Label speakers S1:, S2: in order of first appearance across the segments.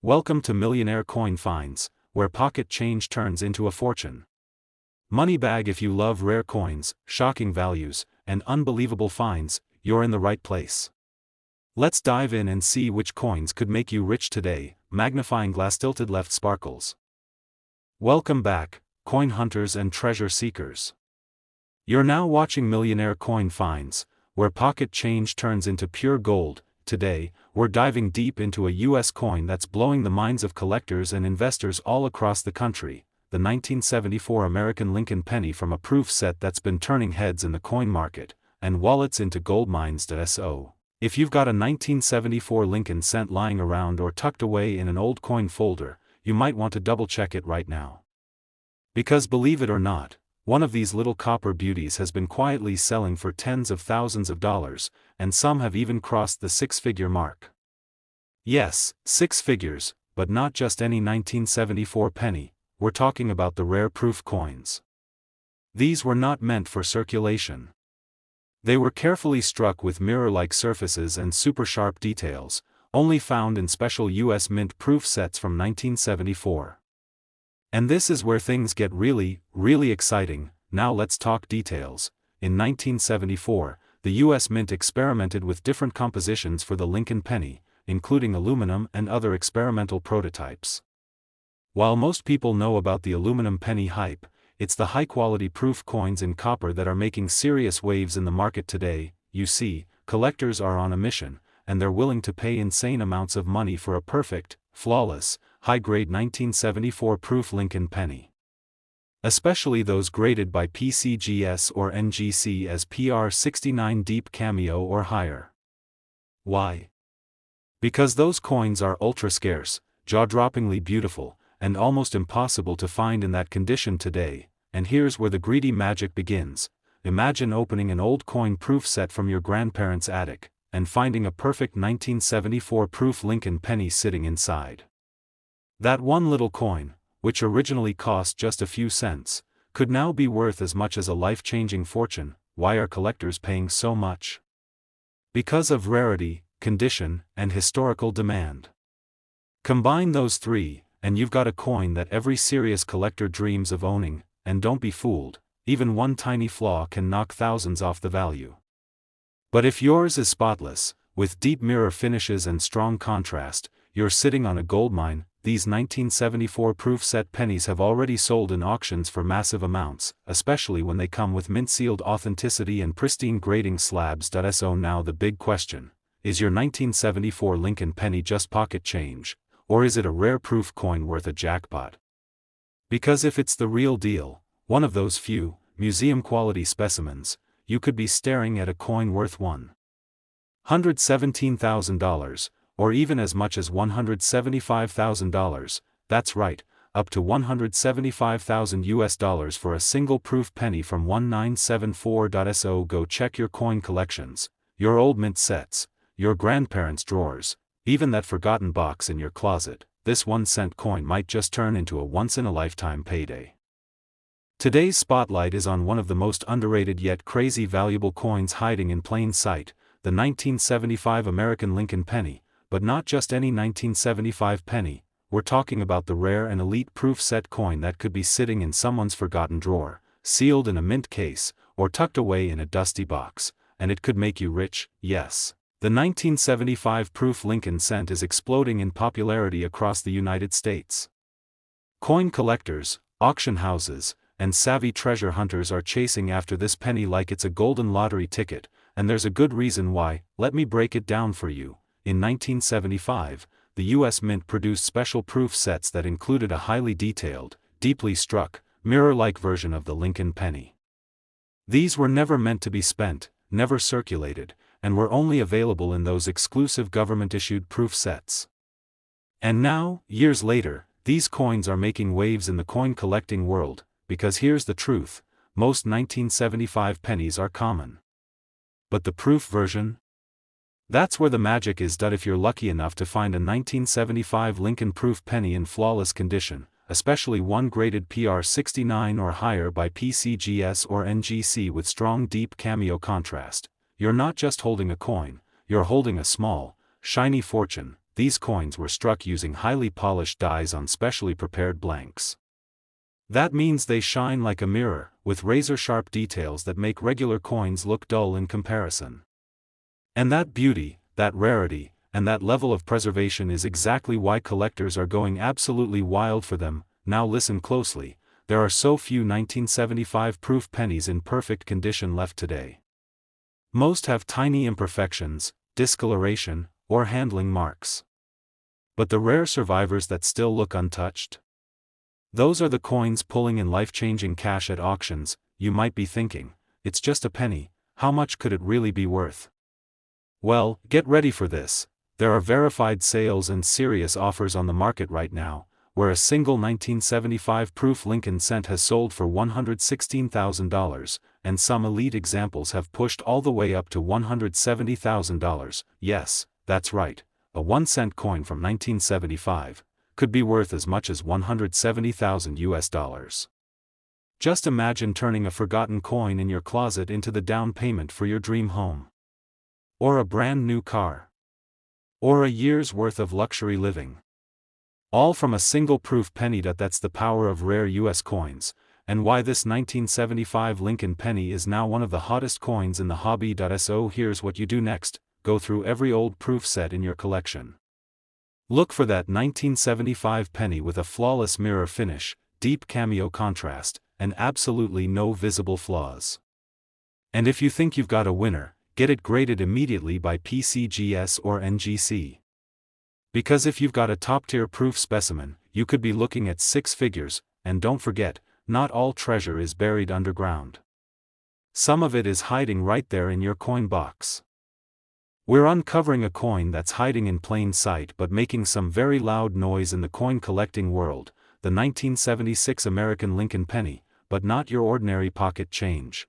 S1: Welcome to Millionaire Coin Finds, where pocket change turns into a fortune. Money bag. If you love rare coins, shocking values, and unbelievable finds, you're in the right place. Let's dive in and see which coins could make you rich today. Magnifying glass. Tilted left sparkles. Welcome back, coin hunters and treasure seekers. You're now watching Millionaire Coin Finds, where pocket change turns into pure gold. Today, we're diving deep into a US coin that's blowing the minds of collectors and investors all across the country, the 1974 American Lincoln penny, from a proof set that's been turning heads in the coin market and wallets into gold mines. So, if you've got a 1974 Lincoln cent lying around or tucked away in an old coin folder, you might want to double-check it right now. Because believe it or not, one of these little copper beauties has been quietly selling for tens of thousands of dollars, and some have even crossed the six-figure mark. Yes, six figures, but not just any 1974 penny. We're talking about the rare proof coins. These were not meant for circulation. They were carefully struck with mirror-like surfaces and super-sharp details, only found in special US Mint proof sets from 1974. And this is where things get really, really exciting. Now let's talk details. In 1974, the US Mint experimented with different compositions for the Lincoln penny, including aluminum and other experimental prototypes. While most people know about the aluminum penny hype, it's the high-quality proof coins in copper that are making serious waves in the market today. You see, collectors are on a mission, and they're willing to pay insane amounts of money for a perfect, flawless, high-grade 1974 proof Lincoln penny. Especially those graded by PCGS or NGC as PR69 deep cameo or higher. Why? Because those coins are ultra-scarce, jaw-droppingly beautiful, and almost impossible to find in that condition today. And here's where the greedy magic begins. Imagine opening an old coin proof set from your grandparents' attic, and finding a perfect 1974 proof Lincoln penny sitting inside. That one little coin, which originally cost just a few cents, could now be worth as much as a life-changing fortune. Why are collectors paying so much? Because of rarity, condition, and historical demand. Combine those three, and you've got a coin that every serious collector dreams of owning. And don't be fooled, even one tiny flaw can knock thousands off the value. But if yours is spotless, with deep mirror finishes and strong contrast, you're sitting on a goldmine. These 1974 proof set pennies have already sold in auctions for massive amounts, especially when they come with mint-sealed authenticity and pristine grading slabs. So now the big question, is your 1974 Lincoln penny just pocket change, or is it a rare proof coin worth a jackpot? Because if it's the real deal, one of those few, museum-quality specimens, you could be staring at a coin worth $117,000, or even as much as $175,000, that's right, up to $175,000 for a single proof penny from 1974. So go check your coin collections, your old mint sets, your grandparents' drawers, even that forgotten box in your closet. This 1-cent coin might just turn into a once-in-a-lifetime payday. Today's spotlight is on one of the most underrated yet crazy valuable coins hiding in plain sight, the 1975 American Lincoln penny. But not just any 1975 penny. We're talking about the rare and elite proof set coin that could be sitting in someone's forgotten drawer, sealed in a mint case, or tucked away in a dusty box, and it could make you rich. Yes, the 1975 proof Lincoln cent is exploding in popularity across the United States. Coin collectors, auction houses, and savvy treasure hunters are chasing after this penny like it's a golden lottery ticket, and there's a good reason why. Let me break it down for you. In 1975, the US Mint produced special proof sets that included a highly detailed, deeply struck, mirror-like version of the Lincoln penny. These were never meant to be spent, never circulated, and were only available in those exclusive government-issued proof sets. And now, years later, these coins are making waves in the coin collecting world, because here's the truth, most 1975 pennies are common. But the proof version? That's where the magic is. If you're lucky enough to find a 1975 Lincoln proof penny in flawless condition, especially one graded PR69 or higher by PCGS or NGC with strong deep cameo contrast, you're not just holding a coin, you're holding a small, shiny fortune. these coins were struck using highly polished dies on specially prepared blanks. That means they shine like a mirror, with razor-sharp details that make regular coins look dull in comparison. And that beauty, that rarity, and that level of preservation is exactly why collectors are going absolutely wild for them. Now listen closely, there are so few 1975 proof pennies in perfect condition left today. Most have tiny imperfections, discoloration, or handling marks. But the rare survivors that still look untouched? Those are the coins pulling in life-changing cash at auctions. You might be thinking, it's just a penny, how much could it really be worth? Well, get ready for this. There are verified sales and serious offers on the market right now, where a single 1975 proof Lincoln cent has sold for $116,000, and some elite examples have pushed all the way up to $170,000. Yes, that's right, a 1-cent coin from 1975 could be worth as much as $170,000. Just imagine turning a forgotten coin in your closet into the down payment for your dream home. Or a brand new car. Or a year's worth of luxury living. All from a single proof penny. That's the power of rare US coins, and why this 1975 Lincoln penny is now one of the hottest coins in the hobby. So here's what you do next: go through every old proof set in your collection. Look for that 1975 penny with a flawless mirror finish, deep cameo contrast, and absolutely no visible flaws. And if you think you've got a winner, get it graded immediately by PCGS or NGC. Because if you've got a top-tier proof specimen, you could be looking at 6 figures, and don't forget, not all treasure is buried underground. Some of it is hiding right there in your coin box. We're uncovering a coin that's hiding in plain sight but making some very loud noise in the coin collecting world, the 1976 American Lincoln penny, but not your ordinary pocket change.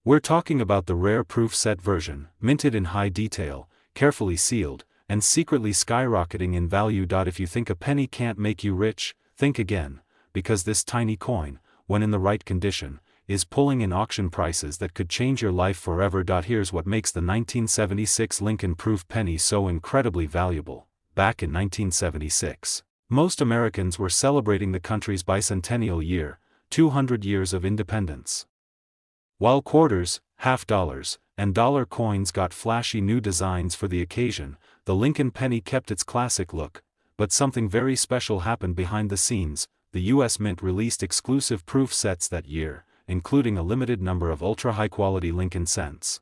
S1: We're talking about the rare proof set version, minted in high detail, carefully sealed, and secretly skyrocketing in value. If you think a penny can't make you rich, think again, because this tiny coin, when in the right condition, is pulling in auction prices that could change your life forever. Here's what makes the 1976 Lincoln proof penny so incredibly valuable. Back in 1976, most Americans were celebrating the country's bicentennial year, 200 years of independence. While quarters, half dollars, and dollar coins got flashy new designs for the occasion, the Lincoln penny kept its classic look. But something very special happened behind the scenes. The U.S. Mint released exclusive proof sets that year, including a limited number of ultra-high-quality Lincoln cents.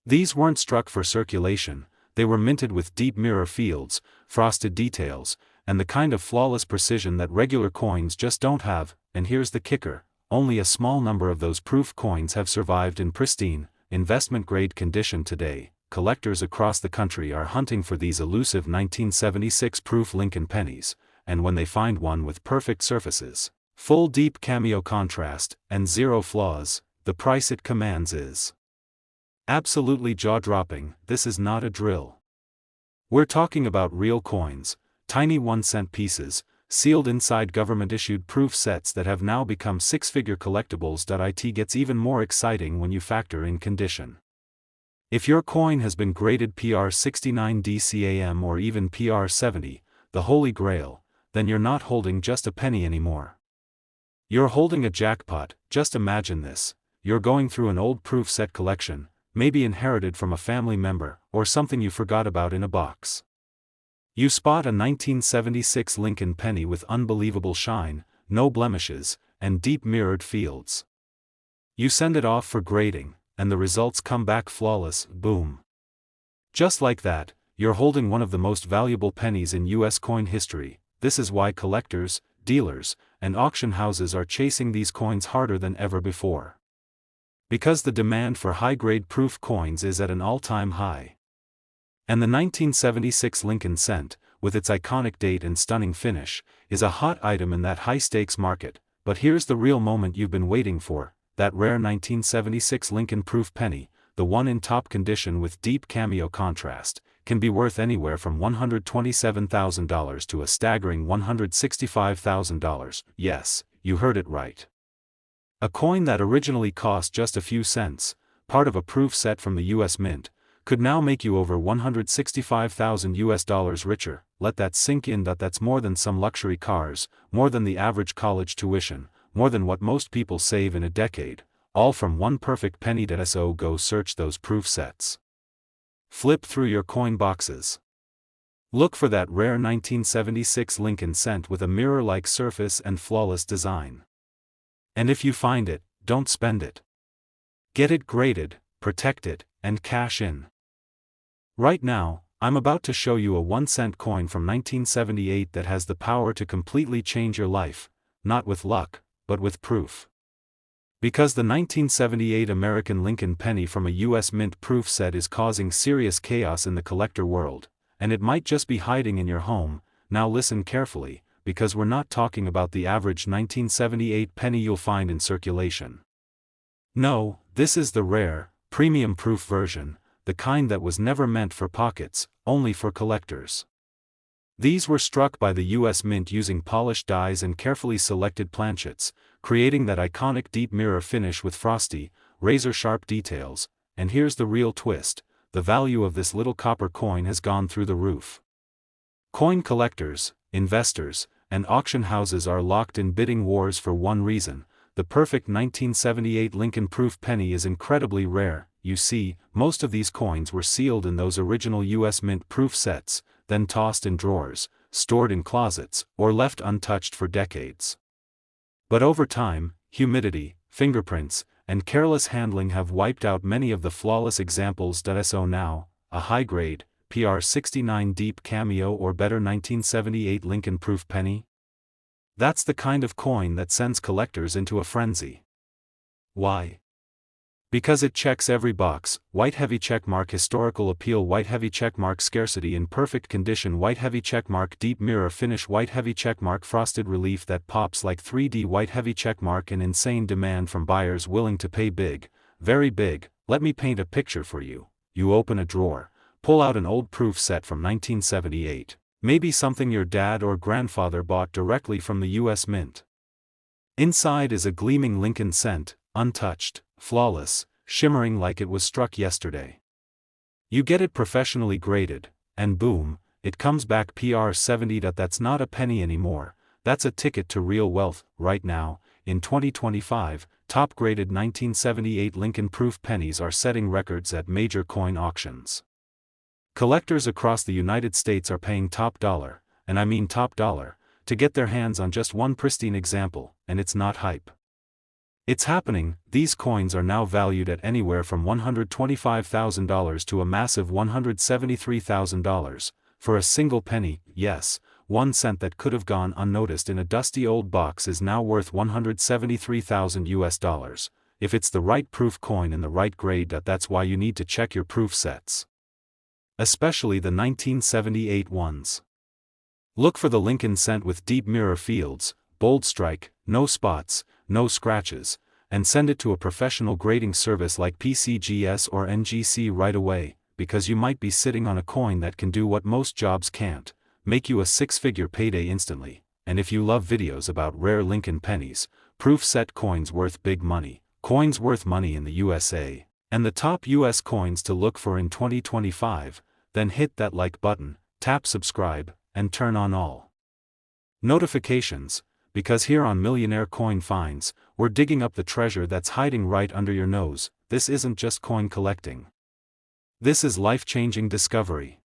S1: These weren't struck for circulation, they were minted with deep mirror fields, frosted details, and the kind of flawless precision that regular coins just don't have. And here's the kicker: only a small number of those proof coins have survived in pristine, investment-grade condition today. Collectors across the country are hunting for these elusive 1976 proof Lincoln pennies, and when they find one with perfect surfaces, full deep cameo contrast, and zero flaws, the price it commands is absolutely jaw-dropping. This is not a drill. We're talking about real coins, tiny 1-cent pieces, sealed inside government-issued proof sets that have now become 6-figure collectibles. It gets even more exciting when you factor in condition. If your coin has been graded PR 69 DCAM or even PR 70, the holy grail, then you're not holding just a penny anymore. You're holding a jackpot. Just imagine this: you're going through an old proof set collection, maybe inherited from a family member, or something you forgot about in a box. You spot a 1976 Lincoln penny with unbelievable shine, no blemishes, and deep mirrored fields. You send it off for grading, and the results come back flawless. Boom. Just like that, you're holding one of the most valuable pennies in U.S. coin history. This is why collectors, dealers, and auction houses are chasing these coins harder than ever before. Because the demand for high-grade proof coins is at an all-time high. And the 1976 Lincoln cent, with its iconic date and stunning finish, is a hot item in that high-stakes market. But here's the real moment you've been waiting for: that rare 1976 Lincoln proof penny, the one in top condition with deep cameo contrast, can be worth anywhere from $127,000 to a staggering $165,000. Yes, you heard it right. A coin that originally cost just a few cents, part of a proof set from the U.S. Mint, could now make you over $165,000 richer. Let that sink in. That's more than some luxury cars, more than the average college tuition, more than what most people save in a decade, all from one perfect penny. So go search those proof sets. Flip through your coin boxes. Look for that rare 1976 Lincoln cent with a mirror-like surface and flawless design. And if you find it, don't spend it. Get it graded, protect it, and cash in. Right now, I'm about to show you a 1-cent coin from 1978 that has the power to completely change your life, not with luck, but with proof. Because the 1978 American Lincoln penny from a U.S. Mint proof set is causing serious chaos in the collector world, and it might just be hiding in your home. Now listen carefully, because we're not talking about the average 1978 penny you'll find in circulation. No, this is the rare, premium proof version, the kind that was never meant for pockets, only for collectors. These were struck by the U.S. Mint using polished dies and carefully selected planchets, creating that iconic deep mirror finish with frosty, razor-sharp details. And here's the real twist: the value of this little copper coin has gone through the roof. Coin collectors, investors, and auction houses are locked in bidding wars for one reason: the perfect 1978 Lincoln proof penny is incredibly rare. You see, most of these coins were sealed in those original U.S. Mint proof sets, then tossed in drawers, stored in closets, or left untouched for decades. But over time, humidity, fingerprints, and careless handling have wiped out many of the flawless examples. So now, a high-grade, PR69 deep cameo or better 1978 Lincoln proof penny? That's the kind of coin that sends collectors into a frenzy. Why? Because it checks every box: white heavy checkmark, historical appeal, white heavy checkmark, scarcity in perfect condition, white heavy checkmark, deep mirror finish, white heavy checkmark, frosted relief that pops like 3D, white heavy checkmark, and insane demand from buyers willing to pay big, very big. Let me paint a picture for you. You open a drawer, pull out an old proof set from 1978, maybe something your dad or grandfather bought directly from the U.S. Mint. Inside is a gleaming Lincoln cent, untouched, flawless, shimmering like it was struck yesterday. You get it professionally graded, and boom, it comes back PR70. That's not a penny anymore, that's a ticket to real wealth. Right now, in 2025, top-graded 1978 Lincoln proof pennies are setting records at major coin auctions. Collectors across the United States are paying top dollar, and I mean top dollar, to get their hands on just one pristine example, and it's not hype. It's happening. These coins are now valued at anywhere from $125,000 to a massive $173,000, for a single penny. Yes, 1 cent that could have gone unnoticed in a dusty old box is now worth $173,000, if it's the right proof coin in the right grade. That's why you need to check your proof sets. Especially the 1978 ones. Look for the Lincoln cent with deep mirror fields, bold strike, no spots, no scratches, and send it to a professional grading service like PCGS or NGC right away, because you might be sitting on a coin that can do what most jobs can't: make you a 6-figure payday instantly. And if you love videos about rare Lincoln pennies, proof set coins worth big money, coins worth money in the USA, and the top US coins to look for in 2025, then hit that like button, tap subscribe, and turn on all notifications, because here on Millionaire Coin Finds, we're digging up the treasure that's hiding right under your nose. This isn't just coin collecting. This is life-changing discovery.